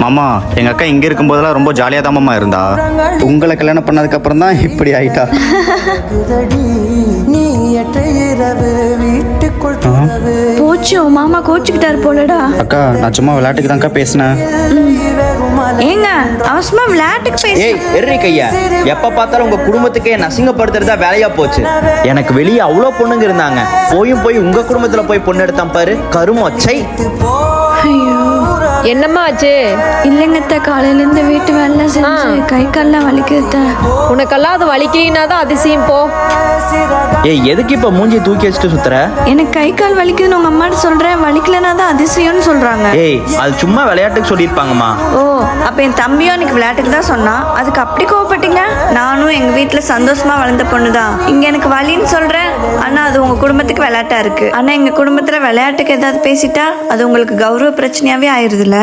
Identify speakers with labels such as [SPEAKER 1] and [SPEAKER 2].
[SPEAKER 1] மாமா எங்க அக்கா இங்க இருக்கும்போதெல்லாம் ரொம்ப ஜாலியா தான் மாமா இருந்தா. உங்களை கல்யாணம் பண்ணதுக்கு அப்புறம் தான் இப்படி ஆயிட்டா.
[SPEAKER 2] போச்சு, உன் மாமா கோச்சுக்கிட்டாரு போலடா.
[SPEAKER 1] அக்கா நான் சும்மா விளையாட்டுக்கு தான்க்கா பேசினேன்.
[SPEAKER 2] ஏங்க அவசரமா விளையாட்டுக்கு பேச.
[SPEAKER 3] ஏய் எர்ரி கையா, எப்ப பார்த்தாலும் உங்க குடும்பத்துக்கே நசிங்கப்படுத்துறதா வேலையா போச்சு. எனக்கு வெளியே அவ்வளோ பொண்ணுங்க இருந்தாங்க, போய் உங்க குடும்பத்துல போய் பொண்ணு எடுத்தான் பாரு கருமொச்சை.
[SPEAKER 2] ஐயோ
[SPEAKER 4] என்னம்மா ஆச்சு?
[SPEAKER 2] இல்லைங்கத்த, காலையில இருந்து வீட்டு வேலை செஞ்சு கை கால்லாம் வலிக்குதுத்த.
[SPEAKER 4] உனக்கெல்லாம் அது வலிக்கிறீங்கன்னா தான் அதிசயம் போ.
[SPEAKER 3] ஏய் எதுக்கு இப்ப மூஞ்சி தூக்கி வச்சுட்டு சுத்துற?
[SPEAKER 2] எனக்கு கை கால் வலிக்குதுன்னு உங்க அம்மாட்ட சொல்றேன், வலிக்கலனா தான் அதிசயம்னு சொல்றாங்க.
[SPEAKER 3] ஏய் அது சும்மா விளையாட்டுக்கு சொல்லியிருப்பாங்கம்மா.
[SPEAKER 2] ஓ, அப்ப என் தம்பியும் எனக்கு விளையாட்டுக்கு தான் சொன்னான், அதுக்கு அப்படி கோவப்பட்டீங்க? நானும் எங்க வீட்டுல சந்தோஷமா வளர்ந்த பொண்ணுதான். இங்க எனக்கு வலின்னு சொல்றேன், ஆனா அது உங்க குடும்பத்துக்கு விளையாட்டா இருக்கு. ஆனா எங்க குடும்பத்துல விளையாட்டுக்கு ஏதாவது பேசிட்டா அது உங்களுக்கு கௌரவ பிரச்சனையாவே ஆயிருதுல.